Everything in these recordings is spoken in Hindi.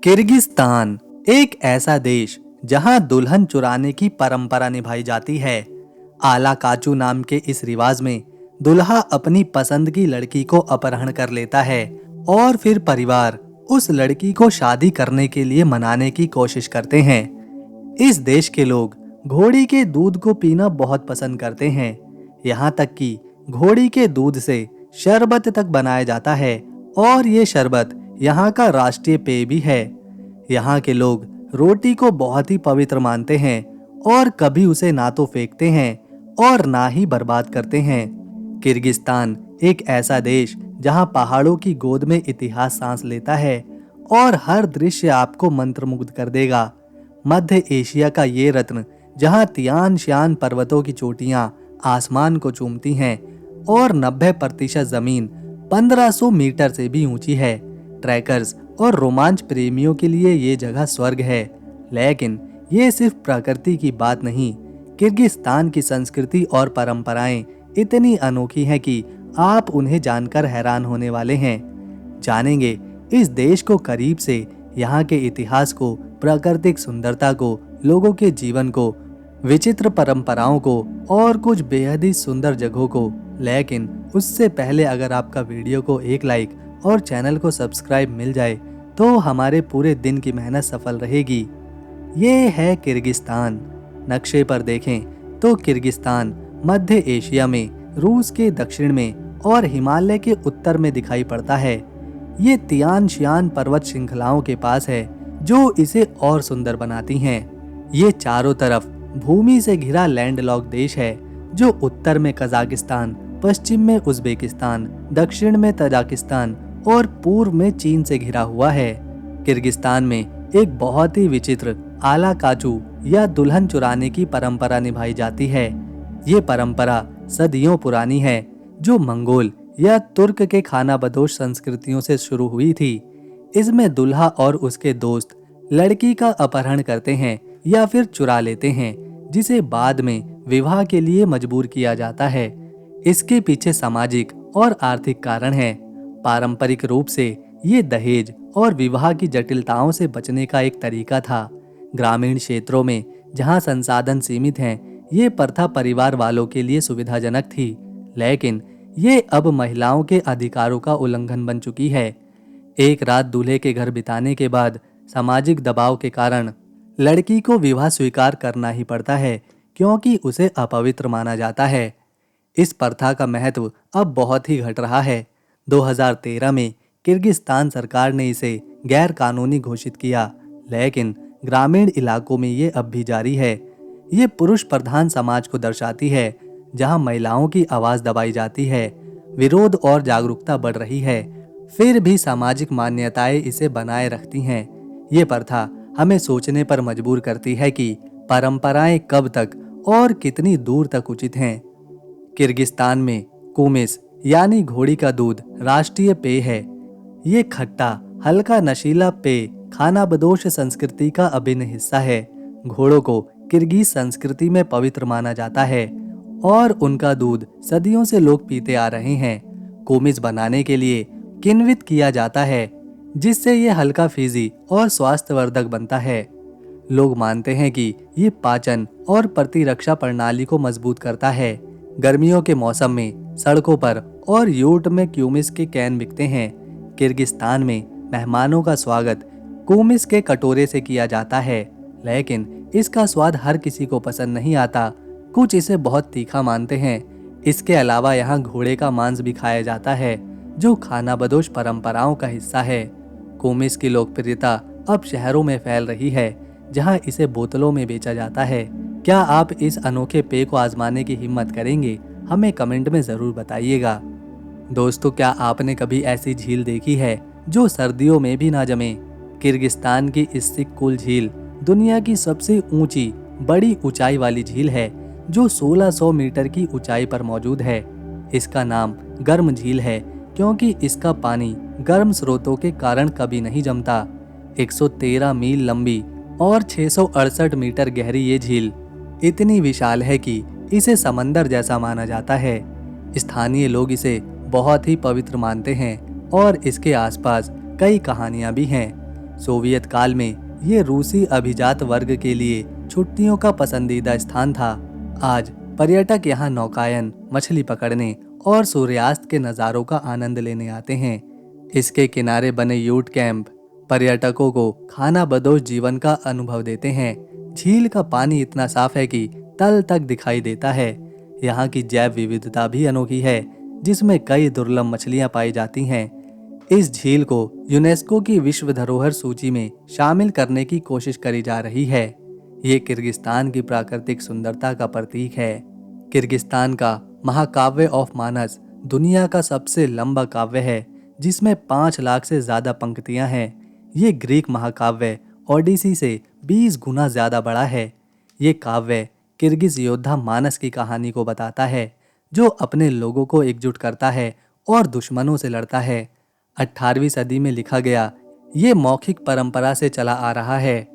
किर्गिस्तान एक ऐसा देश जहां दुल्हन चुराने की परंपरा निभाई जाती है। आला काचू नाम के इस रिवाज में दुल्हा अपनी पसंद की लड़की को अपहरण कर लेता है और फिर परिवार उस लड़की को शादी करने के लिए मनाने की कोशिश करते हैं। इस देश के लोग घोड़ी के दूध को पीना बहुत पसंद करते हैं। यहाँ तक कि घोड़ी के दूध से शरबत तक बनाया जाता है और ये शरबत यहाँ का राष्ट्रीय पेय भी है। यहाँ के लोग रोटी को बहुत ही पवित्र मानते हैं और कभी उसे ना तो फेंकते हैं और ना ही बर्बाद करते हैं। किर्गिस्तान एक ऐसा देश जहाँ पहाड़ों की गोद में इतिहास सांस लेता है और हर दृश्य आपको मंत्रमुग्ध कर देगा। मध्य एशिया का ये रत्न जहाँ तियान श्यान पर्वतों की चोटियां आसमान को चूमती हैं और 90% जमीन 1500 मीटर से भी ऊंची है। ट्रैकर्स और रोमांच प्रेमियों के लिए ये जगह स्वर्ग है। लेकिन ये सिर्फ प्रकृति की बात नहीं, किर्गिस्तान की संस्कृति और परंपराएं इतनी अनोखी हैं कि आप उन्हें जानकर हैरान होने वाले हैं। जानेंगे इस देश को करीब से, यहाँ के इतिहास को, प्राकृतिक सुंदरता को, लोगों के जीवन को, विचित्र परंपराओं को और कुछ बेहद ही सुंदर जगहों को। लेकिन उससे पहले अगर आपका वीडियो को एक लाइक और चैनल को सब्सक्राइब मिल जाए तो हमारे पूरे दिन की मेहनत सफल रहेगी। ये है किर्गिस्तान। नक्शे पर देखें तो किर्गिस्तान मध्य एशिया में, रूस के दक्षिण में और हिमालय के उत्तर में दिखाई पड़ता है। ये तियान श्यान पर्वत श्रृंखलाओं के पास है जो इसे और सुंदर बनाती हैं। ये चारों तरफ भूमि से घिरा लैंडलॉक देश है जो उत्तर में कजाकिस्तान, पश्चिम में उज्बेकिस्तान, दक्षिण में तजाकिस्तान और पूर्व में चीन से घिरा हुआ है। किर्गिस्तान में एक बहुत ही विचित्र आला काचू या दुल्हन चुराने की परंपरा निभाई जाती है। ये परंपरा सदियों पुरानी है जो मंगोल या तुर्क के खानाबदोश संस्कृतियों से शुरू हुई थी। इसमें दुल्हा और उसके दोस्त लड़की का अपहरण करते हैं या फिर चुरा लेते हैं, जिसे बाद में विवाह के लिए मजबूर किया जाता है। इसके पीछे सामाजिक और आर्थिक कारण हैं। पारंपरिक रूप से ये दहेज और विवाह की जटिलताओं से बचने का एक तरीका था। ग्रामीण क्षेत्रों में जहां संसाधन सीमित हैं, ये प्रथा परिवार वालों के लिए सुविधाजनक थी, लेकिन ये अब महिलाओं के अधिकारों का उल्लंघन बन चुकी है। एक रात दूल्हे के घर बिताने के बाद सामाजिक दबाव के कारण लड़की को विवाह स्वीकार करना ही पड़ता है, क्योंकि उसे अपवित्र माना जाता है। इस प्रथा का महत्व अब बहुत ही घट रहा है। 2013 में किर्गिस्तान सरकार ने इसे गैर कानूनी घोषित किया, लेकिन ग्रामीण इलाकों में ये अब भी जारी है। ये पुरुष प्रधान समाज को दर्शाती है, जहां महिलाओं की आवाज दबाई जाती है। विरोध और जागरूकता बढ़ रही है, फिर भी सामाजिक मान्यताएं इसे बनाए रखती हैं। ये प्रथा हमें सोचने पर मजबूर करती है कि परंपराएं कब तक और कितनी दूर तक उचित हैं। किर्गिस्तान में कुमिस यानी घोड़ी का दूध राष्ट्रीय पेय है। ये खट्टा, हल्का नशीला पेय खानाबदोश संस्कृति का अभिन्न हिस्सा है। घोड़ों को किर्गिज संस्कृति में पवित्र माना जाता है और उनका दूध सदियों से लोग पीते आ रहे हैं। कुमिस बनाने के लिए किण्वित किया जाता है, जिससे ये हल्का फीजी और स्वास्थ्यवर्धक बनता है। लोग मानते हैं कि ये पाचन और प्रतिरक्षा प्रणाली को मजबूत करता है। गर्मियों के मौसम में सड़कों पर और यूट में क्यूमिस के कैन बिकते हैं। किर्गिस्तान में मेहमानों का स्वागत कुमिस के कटोरे से किया जाता है, लेकिन इसका स्वाद हर किसी को पसंद नहीं आता। कुछ इसे बहुत तीखा मानते हैं। इसके अलावा यहाँ घोड़े का मांस भी खाया जाता है, जो खानाबदोश परंपराओं का हिस्सा है। कुमिस की लोकप्रियता अब शहरों में फैल रही है, जहाँ इसे बोतलों में बेचा जाता है। क्या आप इस अनोखे पेय को आजमाने की हिम्मत करेंगे? हमें कमेंट में जरूर बताइएगा। दोस्तों, क्या आपने कभी ऐसी झील देखी है जो सर्दियों में भी ना जमे? किर्गिस्तान की इस्सिक-कुल झील दुनिया की सबसे ऊंची बड़ी ऊंचाई वाली झील है, जो 1600 मीटर की ऊंचाई पर मौजूद है। इसका नाम गर्म झील है क्योंकि इसका पानी गर्म स्रोतों के कारण कभी नहीं जमता। 113 मील लंबी और 668 मीटर गहरी ये झील इतनी विशाल है कि इसे समंदर जैसा माना जाता है। स्थानीय लोग इसे बहुत ही पवित्र मानते हैं और इसके आसपास कई कहानियां भी हैं। सोवियत काल में ये रूसी अभिजात वर्ग के लिए छुट्टियों का पसंदीदा स्थान था। आज पर्यटक यहाँ नौकायन, मछली पकड़ने और सूर्यास्त के नज़ारों का आनंद लेने आते हैं। इसके किनारे बने यूट कैंप पर्यटकों को खानाबदोश जीवन का अनुभव देते हैं। झील का पानी इतना साफ है कि तल तक दिखाई देता है। यहाँ की जैव विविधता भी अनोखी है, जिसमें कई दुर्लभ मछलियाँ पाई जाती हैं। इस झील को यूनेस्को की विश्व धरोहर सूची में शामिल करने की कोशिश करी जा रही है। ये किर्गिस्तान की प्राकृतिक सुंदरता का प्रतीक है। किर्गिस्तान का महाकाव्य ऑफ मानस दुनिया का सबसे लंबा काव्य है, जिसमें 5 लाख से ज्यादा पंक्तियां हैं। ये ग्रीक महाकाव्य ओडिसी से 20 गुना ज्यादा बड़ा है। ये काव्य किर्गिज योद्धा मानस की कहानी को बताता है, जो अपने लोगों को एकजुट करता है और दुश्मनों से लड़ता है। 18वीं सदी में लिखा गया, ये मौखिक परंपरा से चला आ रहा है।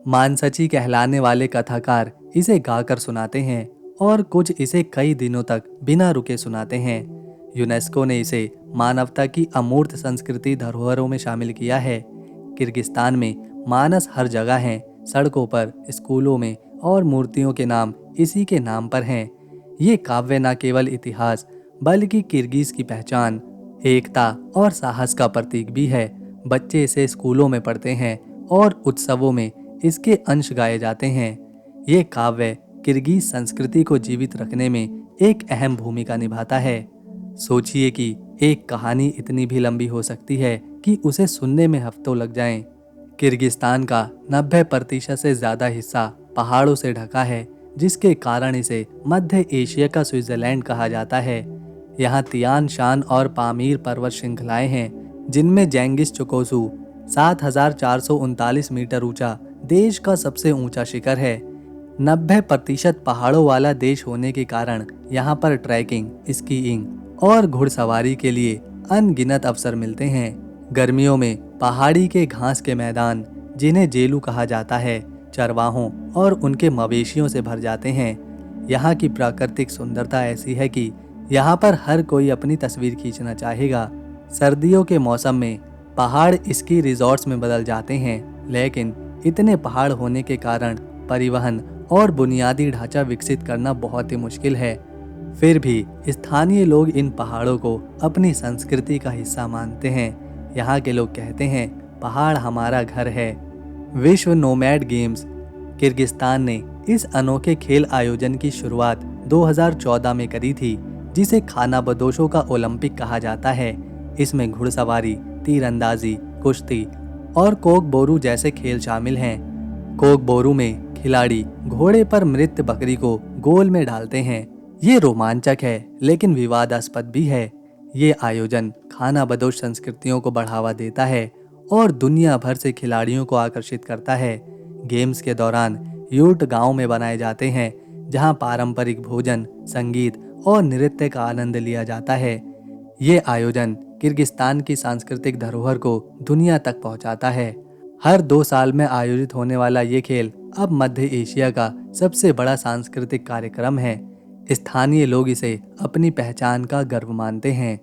मानसची कहलाने वाले कथाकार इसे गाकर सुनाते हैं और कुछ इसे कई दिनों तक बिना रुके सुनाते हैं। यूनेस्को ने इसे मानवता की अमूर्त संस्कृति धरोहरों में शामिल किया है। किर्गिस्तान में मानस हर जगह हैं, सड़कों पर, स्कूलों में और मूर्तियों के नाम इसी के नाम पर हैं। ये काव्य न केवल इतिहास बल्कि किर्गिज की पहचान, एकता और साहस का प्रतीक भी है। बच्चे इसे स्कूलों में पढ़ते हैं और उत्सवों में इसके अंश गाए जाते हैं। ये काव्य किर्गिज संस्कृति को जीवित रखने में एक अहम भूमिका निभाता है। सोचिए कि एक कहानी इतनी भी लंबी हो सकती है कि उसे सुनने में हफ्तों लग जाएं। किर्गिस्तान का 90% से ज़्यादा हिस्सा पहाड़ों से ढका है, जिसके कारण इसे मध्य एशिया का स्विट्जरलैंड कहा जाता है। यहाँ तियान शान और पामीर पर्वत श्रृंखलाएं हैं, जिनमें जेंगिस चुकोसू 7439 मीटर ऊंचा देश का सबसे ऊंचा शिखर है। 90% पहाड़ों वाला देश होने के कारण यहाँ पर ट्रैकिंग, स्कीइंग और घुड़सवारी के लिए अनगिनत अवसर मिलते हैं। गर्मियों में पहाड़ी के घास के मैदान, जिन्हें जेलू कहा जाता है, चरवाहों और उनके मवेशियों से भर जाते हैं। यहाँ की प्राकृतिक सुंदरता ऐसी है कि यहाँ पर हर कोई अपनी तस्वीर खींचना चाहेगा। सर्दियों के मौसम में पहाड़ स्की रिजॉर्ट्स में बदल जाते हैं, लेकिन इतने पहाड़ होने के कारण परिवहन और बुनियादी ढांचा विकसित करना बहुत ही मुश्किल है। फिर भी स्थानीय लोग इन पहाड़ों को अपनी संस्कृति का हिस्सा मानते हैं। यहाँ के लोग कहते हैं, पहाड़ हमारा घर है। विश्व नोमैड गेम्स किर्गिस्तान ने इस अनोखे खेल आयोजन की शुरुआत 2014 में करी थी, जिसे खानाबदोशों का ओलंपिक कहा जाता है। इसमें घुड़सवारी, तीरंदाजी, कुश्ती और कोकबोरू जैसे खेल शामिल हैं। कोकबोरू में खिलाड़ी घोड़े पर मृत बकरी को गोल में डालते हैं। ये रोमांचक है, लेकिन विवादास्पद भी है। ये आयोजन खानाबदोश संस्कृतियों को बढ़ावा देता है और दुनिया भर से खिलाड़ियों को आकर्षित करता है। गेम्स के दौरान यूट गांव में बनाए जाते हैं, जहां पारंपरिक भोजन, संगीत और नृत्य का आनंद लिया जाता है। ये आयोजन किर्गिस्तान की सांस्कृतिक धरोहर को दुनिया तक पहुंचाता है। हर 2 साल में आयोजित होने वाला ये खेल अब मध्य एशिया का सबसे बड़ा सांस्कृतिक कार्यक्रम है। स्थानीय लोग इसे अपनी पहचान का गर्व मानते हैं।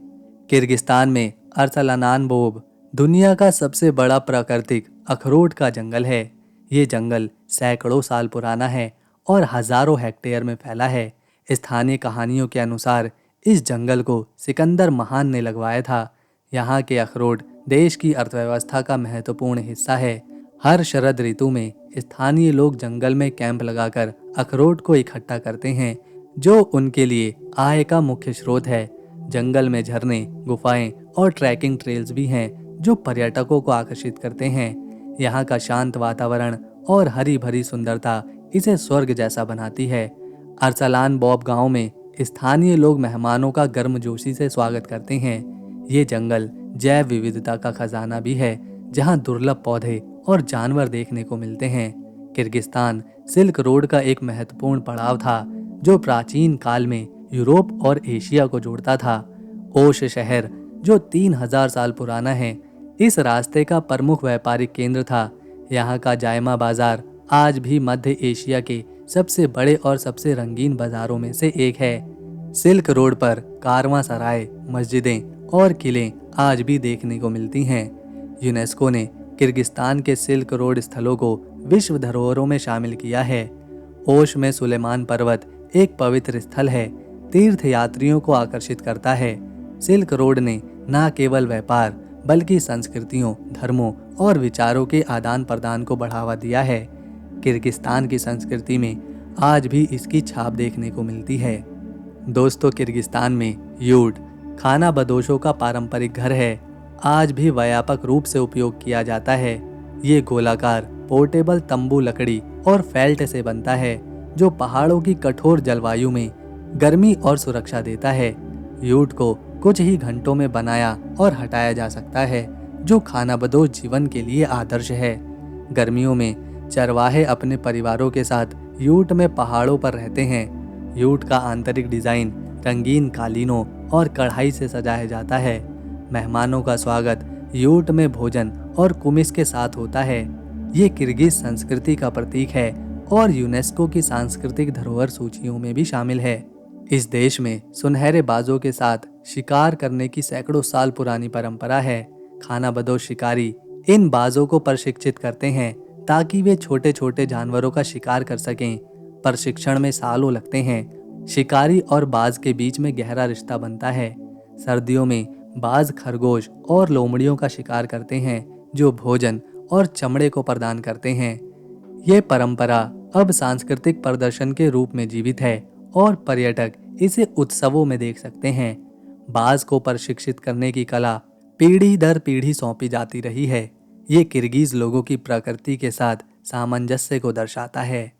किर्गिस्तान में अरसलानान-बोब दुनिया का सबसे बड़ा प्राकृतिक अखरोट का जंगल है। ये जंगल सैकड़ों साल पुराना है और हजारों हेक्टेयर में फैला है। स्थानीय कहानियों के अनुसार इस जंगल को सिकंदर महान ने लगवाया था। यहाँ के अखरोट देश की अर्थव्यवस्था का महत्वपूर्ण हिस्सा है। हर शरद ऋतु में स्थानीय लोग जंगल में कैंप लगाकर अखरोट को इकट्ठा करते हैं, जो उनके लिए आय का मुख्य स्रोत है। जंगल में झरने, गुफाएं और ट्रैकिंग ट्रेल्स भी हैं, जो पर्यटकों को आकर्षित करते हैं। यहाँ का शांत वातावरण और हरी भरी सुंदरता इसे स्वर्ग जैसा बनाती है। अरसलान बॉब गांव में स्थानीय लोग मेहमानों का गर्मजोशी से स्वागत करते हैं। ये जंगल जैव विविधता का खजाना भी है, जहाँ दुर्लभ पौधे और जानवर देखने को मिलते हैं। किर्गिस्तान सिल्क रोड का एक महत्वपूर्ण पड़ाव था, जो प्राचीन काल में यूरोप और एशिया को जोड़ता था। ओश शहर, जो 3000 साल पुराना है, इस रास्ते का प्रमुख व्यापारिक केंद्र था। यहाँ का जायमा बाजार आज भी मध्य एशिया के सबसे बड़े और सबसे रंगीन बाजारों में से एक है। सिल्क रोड पर कारवां सराय, मस्जिदें और किले आज भी देखने को मिलती हैं। यूनेस्को ने किर्गिस्तान के सिल्क रोड स्थलों को विश्व धरोहरों में शामिल किया है। ओश में सुलेमान पर्वत एक पवित्र स्थल है, तीर्थ यात्रियों को आकर्षित करता है। सिल्क रोड ने न केवल व्यापार बल्कि संस्कृतियों, धर्मों और विचारों के आदान प्रदान को बढ़ावा दिया है। किर्गिस्तान की संस्कृति में आज भी इसकी छाप देखने को मिलती है। दोस्तों, किर्गिस्तान में यूट खाना बदोशों का पारंपरिक घर है, आज भी व्यापक रूप से उपयोग किया जाता है। ये गोलाकार पोर्टेबल तंबू लकड़ी और फेल्ट से बनता है, जो पहाड़ों की कठोर जलवायु में गर्मी और सुरक्षा देता है। यूट को कुछ ही घंटों में बनाया और हटाया जा सकता है, जो खानाबदोश जीवन के लिए आदर्श है। गर्मियों में चरवाहे अपने परिवारों के साथ यूट में पहाड़ों पर रहते हैं। यूट का आंतरिक डिजाइन रंगीन कालीनों और कढ़ाई से सजाया जाता है। मेहमानों का स्वागत यूट में भोजन और कुमिस के साथ होता है। ये किर्गिज संस्कृति का प्रतीक है और यूनेस्को की सांस्कृतिक धरोहर सूचियों में भी शामिल है। इस देश में सुनहरे बाजों के साथ शिकार करने की सैकड़ों साल पुरानी परंपरा है। खानाबदोश शिकारी इन बाजों को प्रशिक्षित करते हैं ताकि वे छोटे छोटे जानवरों का शिकार कर सकें। प्रशिक्षण में सालों लगते हैं। शिकारी और बाज के बीच में गहरा रिश्ता बनता है। सर्दियों में बाज खरगोश और लोमड़ियों का शिकार करते हैं, जो भोजन और चमड़े को प्रदान करते हैं। ये परंपरा अब सांस्कृतिक प्रदर्शन के रूप में जीवित है और पर्यटक इसे उत्सवों में देख सकते हैं। बाज को प्रशिक्षित करने की कला पीढ़ी दर पीढ़ी सौंपी जाती रही है। ये किर्गिज लोगों की प्रकृति के साथ सामंजस्य को दर्शाता है।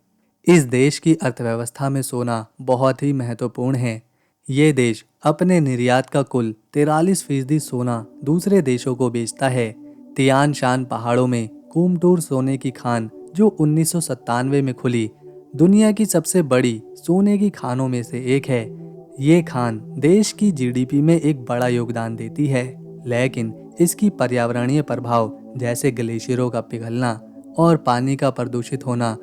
इस देश की अर्थव्यवस्था में सोना बहुत ही महत्वपूर्ण है। ये देश अपने निर्यात का कुल 43% सोना दूसरे देशों को बेचता है। तियान शान पहाड़ों में कुमटूर सोने की खान, जो 1997 में खुली, दुनिया की सबसे बड़ी सोने की खानों में से एक है। ये खान देश की जीडीपी में एक बड़ा योगदान देती है, लेकिन इसकी पर्यावरणीय प्रभाव जैसे ग्लेशियरों का पिघलना और पानी का प्रदूषित होना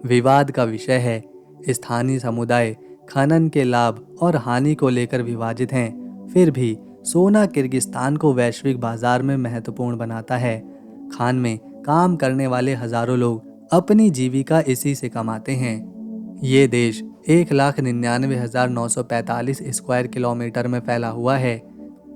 विवाद का विषय है। स्थानीय समुदाय खनन के लाभ और हानि को लेकर विभाजित हैं। फिर भी सोना किर्गिस्तान को वैश्विक बाजार में महत्वपूर्ण बनाता है। खान में काम करने वाले हजारों लोग अपनी जीविका इसी से कमाते हैं। ये देश 1,99,945 स्क्वायर किलोमीटर में फैला हुआ है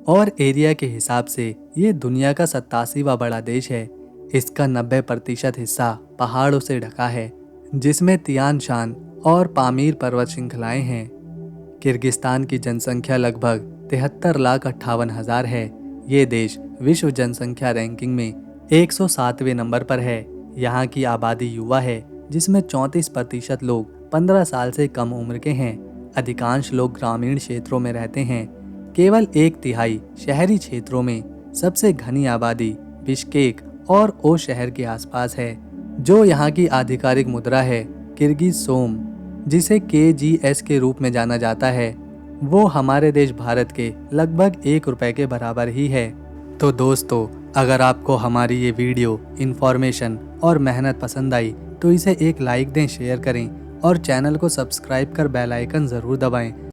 और एरिया के हिसाब से ये दुनिया का 87वां बड़ा देश है। इसका 90% हिस्सा पहाड़ों से ढका है, जिसमें तियान शान और पामीर पर्वत श्रृंखलाएं हैं। किर्गिस्तान की जनसंख्या लगभग 73,58,000 है। ये देश विश्व जनसंख्या रैंकिंग में 107वें नंबर पर है। यहाँ की आबादी युवा है, जिसमें 34% लोग 15 साल से कम उम्र के हैं। अधिकांश लोग ग्रामीण क्षेत्रों में रहते हैं। केवल 1/3 शहरी क्षेत्रों में। सबसे घनी आबादी बिश्केक और ओ शहर के आसपास है। जो यहाँ की आधिकारिक मुद्रा है किर्गिज सोम, जिसे KGS के रूप में जाना जाता है, वो हमारे देश भारत के लगभग 1 रुपए के बराबर ही है। तो दोस्तों, अगर आपको हमारी ये वीडियो इन्फॉर्मेशन और मेहनत पसंद आई तो इसे एक लाइक दें, शेयर करें और चैनल को सब्सक्राइब कर बेल आइकन ज़रूर दबाएं